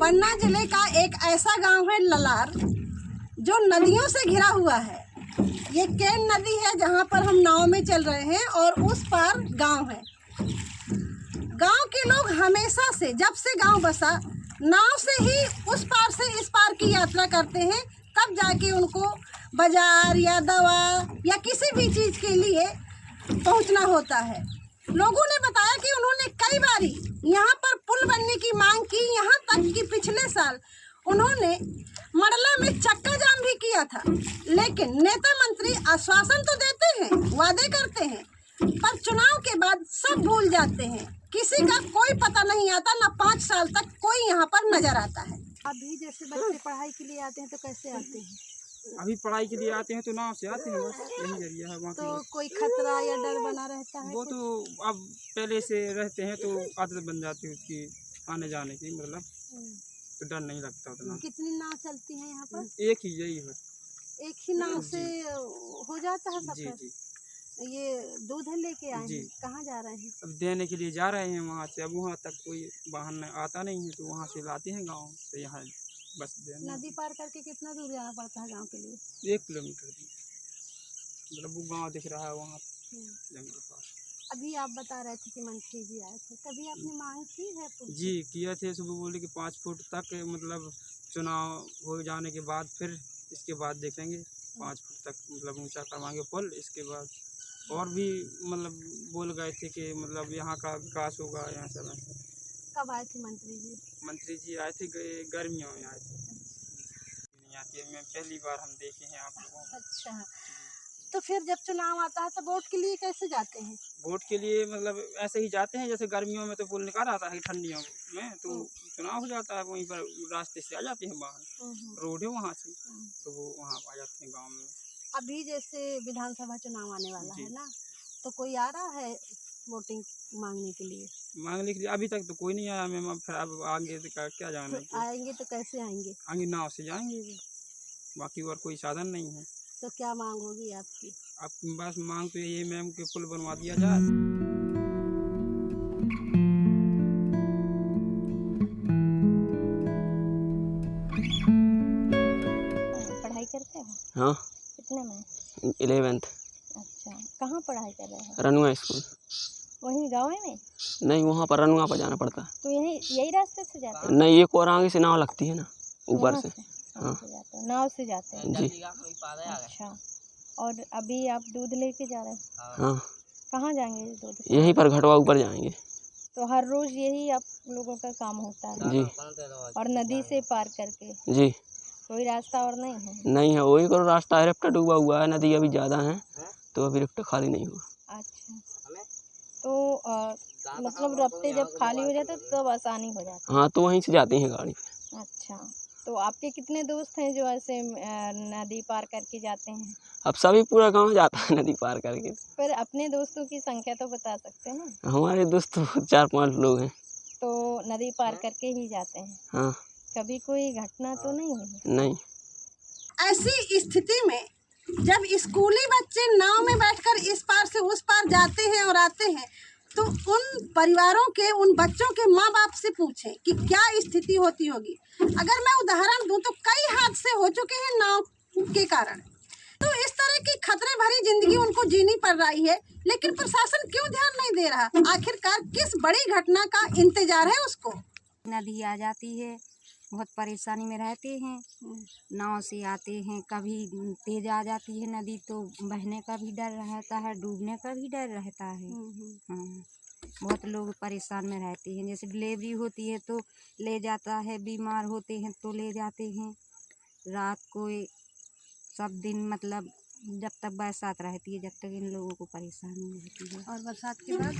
पन्ना जिले का एक ऐसा गांव है ललार जो नदियों से घिरा हुआ है। ये केन नदी है जहां पर हम नाव में चल रहे हैं और उस पार गांव है। गांव के लोग हमेशा से, जब से गांव बसा, नाव से ही उस पार से इस पार की यात्रा करते हैं। तब जाके उनको बाजार या दवा या किसी भी चीज़ के लिए पहुंचना होता है। लोगों ने बताया कि उन्होंने कई बारी यहाँ पर पुल बनने की मांग की, यहाँ तक कि पिछले साल उन्होंने मडला में चक्का जाम भी किया था। लेकिन नेता मंत्री आश्वासन तो देते हैं, वादे करते हैं, पर चुनाव के बाद सब भूल जाते हैं। किसी का कोई पता नहीं आता, ना 5 साल तक कोई यहाँ पर नजर आता है। अभी जैसे बच्चे पढ़ाई के लिए आते हैं तो कैसे आते हैं? अभी पढ़ाई के लिए आते हैं तो नाव से आते हैं, बस यही जरिया है। वहाँ तो कोई खतरा या डर बना रहता है? वो तो अब पहले से रहते हैं तो आदत बन जाती है उसकी आने जाने की, मतलब तो डर नहीं लगता उतना। कितनी नाव चलती है यहाँ पर? एक ही, यही है। एक ही नाव से हो जाता है जी सफर? जी। ये दूध लेके आए हैं, कहाँ जा रहे हैं? अब देने के लिए जा रहे हैं वहाँ से। अब वहाँ तक कोई वाहन आता नहीं है तो वहाँ से लाते हैं गाँव से यहाँ बस देने। नदी पार करके कितना दूर जाना पड़ता है गांव के लिए? 1 किलोमीटर की, मतलब वो गाँव दिख रहा है वहाँ जंगल पास। अभी आप बता रहे थे कि मंत्री जी आए थे, कभी आपने मांग की है? जी किया थे। सुबह बोले कि 5 फुट तक, मतलब चुनाव हो जाने के बाद फिर इसके बाद देखेंगे 5 फुट तक, मतलब ऊंचा करवाएंगे पुल। इसके बाद और भी मतलब बोल गए थे कि मतलब यहाँ का विकास होगा, यहाँ सब ऐसा। कब आए थे मंत्री जी? मंत्री जी आए थे गर्मियों में आए थे। नहीं आती है, मैं पहली बार हम देखे हैं आप लोगों को। अच्छा, तो फिर जब चुनाव आता है तो वोट के लिए कैसे जाते हैं? वोट के लिए मतलब ऐसे ही जाते हैं, जैसे गर्मियों में तो पुल निकाल आता है, ठंडियों में तो चुनाव हो जाता है, वहीं पर रास्ते से आ जाते हैं बाहर, रोड है वहाँ से, तो वो वहाँ आ जाते हैं गाँव में। अभी जैसे विधानसभा चुनाव आने वाला है ना, तो कोई आ रहा है वोटिंग मांगने के लिए? मांगने के लिए अभी तक तो कोई नहीं आया मैम। फिर अब आगे क्या जाना है? आएंगे तो कैसे आएंगे? आगे नाव से जाएंगे, बाकी और कोई साधन नहीं है। तो क्या मांग होगी आपकी? अब बस मांग तो यही मैम कि पुल बनवा दिया जाए। पढ़ाई करते हैं? हाँ। कितने में? 11th। अच्छा, कहाँ पढ़ाई कर रहे हैं? रनुआ स्कूल। वहीं गाँव में? नहीं, वहाँ पर रनुआ पर जाना पड़ता है। तो यही रास्ते से जाते हैं? नहीं, एक और आगे से नाव लगती है ना, ऊपर से। हाँ, नाव से जाते हैं? जी। अच्छा, और अभी आप दूध लेके जा रहे हैं? हाँ। कहाँ जाएंगे दूध? यहीं पर घटवा ऊपर जाएंगे। तो हर रोज यही आप लोगों का काम होता है? जी। और नदी से पार करके? जी। कोई रास्ता और नहीं है? नहीं है, वही करो रास्ता है, रिफ्ट डूबा हुआ है, नदी अभी ज़्यादा है तो अभी रिफ्ट खाली नहीं हुआ। अच्छा, तो मतलब रास्ते जब खाली हो जाते तो तब आसानी हो जाती है? हाँ, तो वहीं से जाती हैं गाड़ी। अच्छा, तो आपके कितने दोस्त हैं जो ऐसे नदी पार करके जाते हैं? अब सभी पूरा गांव जाता है नदी पार करके। पर अपने दोस्तों की संख्या तो बता सकते हैं ना? हमारे दोस्त तो 4-5 लोग हैं। तो नदी पार करके ही जाते हैं? हाँ। कभी कोई घटना तो नहीं हुई? नहीं। ऐसी स्थिति में जब स्कूली बच्चे नाव में बैठकर इस पार से उस पार जाते हैं और आते हैं, तो उन परिवारों के, उन बच्चों के माँ बाप से पूछें कि क्या स्थिति होती होगी। अगर मैं उदाहरण दूं तो कई हादसे हो चुके हैं नाव के कारण। तो इस तरह की खतरे भरी जिंदगी उनको जीनी पड़ रही है, लेकिन प्रशासन क्यों ध्यान नहीं दे रहा? आखिरकार किस बड़ी घटना का इंतजार है उसको? नदी आ जाती है, बहुत परेशानी में रहते हैं। नाव से आते हैं, कभी तेज आ जाती है नदी तो बहने का भी डर रहता है, डूबने का भी डर रहता है। हाँ, बहुत लोग परेशान में रहते हैं। जैसे डिलीवरी होती है तो ले जाता है, बीमार होते हैं तो ले जाते हैं। रात को सब दिन, मतलब जब तक बरसात रहती है, जब तक इन लोगों को परेशानी रहती है। और बरसात के बाद?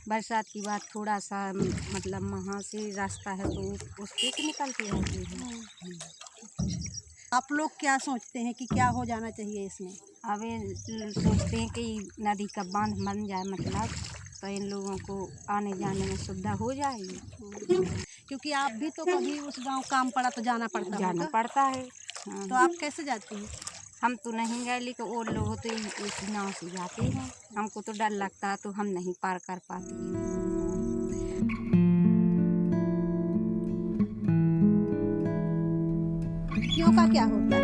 बरसात के बाद थोड़ा सा मतलब वहाँ से रास्ता है तो उससे से निकलती रहती है। आप लोग क्या सोचते हैं कि क्या हो जाना चाहिए इसमें? अब ये सोचते हैं कि नदी का बांध बन जाए, मतलब तो इन लोगों को आने जाने में सुविधा हो जाएगी। क्योंकि आप भी तो कभी उस गांव काम पड़ा तो जाना पड़ता है। हाँ। तो आप कैसे जाती हैं? हम तो नहीं गए, लेकिन और लोग तो इस नाव से जाते हैं। हमको तो डर लगता है तो हम नहीं पार कर पाते हैं। लड़कियों का क्या होता है?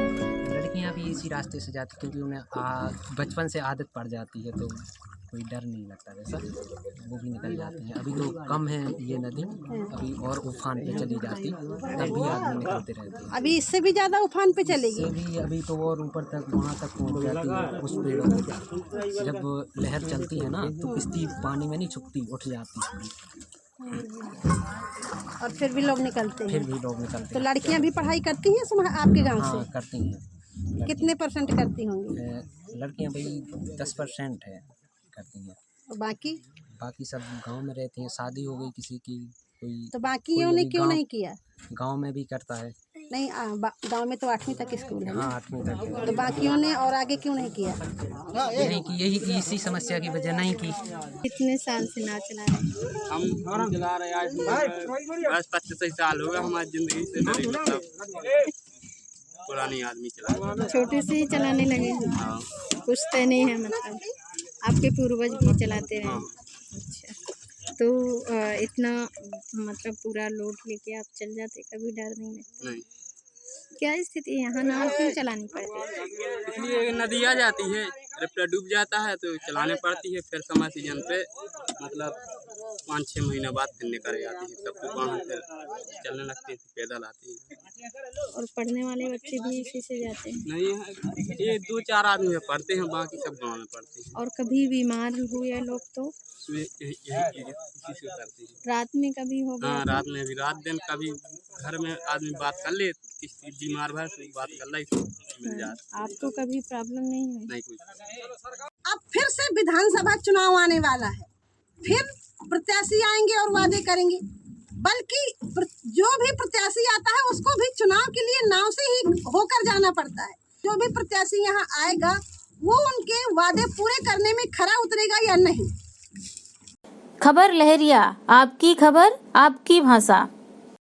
लड़कियां भी इसी रास्ते से जाती क्योंकि उन्हें बचपन से आदत पड़ जाती है, तो कोई डर नहीं लगता वैसा, वो भी निकल जाती हैं। अभी तो कम है ये नदी, अभी और उफान पे चली जाती तब भी आदमी निकलते रहते हैं। अभी इससे भी ज़्यादा उफान पे चलेगी? इससे भी अभी तो और ऊपर तक वहाँ तक पहुँच जाती है उस पेड़ों पे। जब लहर चलती है ना तो किश्ती पानी में नहीं छुपती, उठ जाती है और फिर भी लोग निकलते फिर हैं। भी लोग निकलते तो हैं। लड़कियां भी पढ़ाई करती हैं आपके गांव हाँ से? करती हैं। कितने % करती होंगी? लड़कियां भाई 10% है करती हैं, और बाकी सब गांव में रहती हैं। शादी हो गई किसी की, कोई तो बाकियों ने क्यों नहीं किया? गांव में भी करता है। नहीं, गांव में तो 8वीं तक स्कूल है ना? हाँ 8वीं तक है। तो बाकियों ने और आगे क्यों नहीं किया? नहीं की, यही इसी समस्या की वजह नहीं की। कितने साल से नाव चला रहे हैं? हम चला रहे आज 25 साल हो गए हमारी ज़िंदगी से डरे, मतलब पुरानी आदमी चला। छोटे से ही चलाने लगे हैं? हाँ। कुछ तय नहीं है मतलब, आपके पूर्वज भी चलाते रहे? अच्छा, तो इतना मतलब पूरा लोड लेके आप चल जाते, कभी डर नहीं लगता? नहीं, क्या स्थिति है यहाँ, नाव क्यों चलानी पड़ती है? इसलिए नदी आ जाती है, रिफ्टा डूब जाता है तो चलाने पड़ती है। फिर समय सीजन पे मतलब 5-6 महीने बाद फिर निकल जाती है, तब तो वहाँ फिर चलने लगती है, पैदल आती है। और पढ़ने वाले बच्चे भी इसी से जाते हैं? नहीं है, ये 2-4 आदमी में पढ़ते हैं, बाकी सब गाँव में पढ़ते हैं। और कभी बीमार हुए लोग तो इसी से करते हैं। रात में कभी हो गया? हाँ, रात में भी, रात दिन कभी घर में आदमी बात कर ले, किसी बीमार भर से बात कर ली तो मिल जाता। आपको कभी प्रॉब्लम नहीं हुई? नहीं कुछ। अब फिर से विधानसभा चुनाव आने वाला है, फिर प्रत्याशी आएंगे और वादे करेंगे, बल्कि जो भी प्रत्याशी आता है उसको भी चुनाव के लिए नाव से ही होकर जाना पड़ता है। जो भी प्रत्याशी यहाँ आएगा वो उनके वादे पूरे करने में खरा उतरेगा या नहीं। खबर लहरिया, आपकी खबर आपकी भाषा।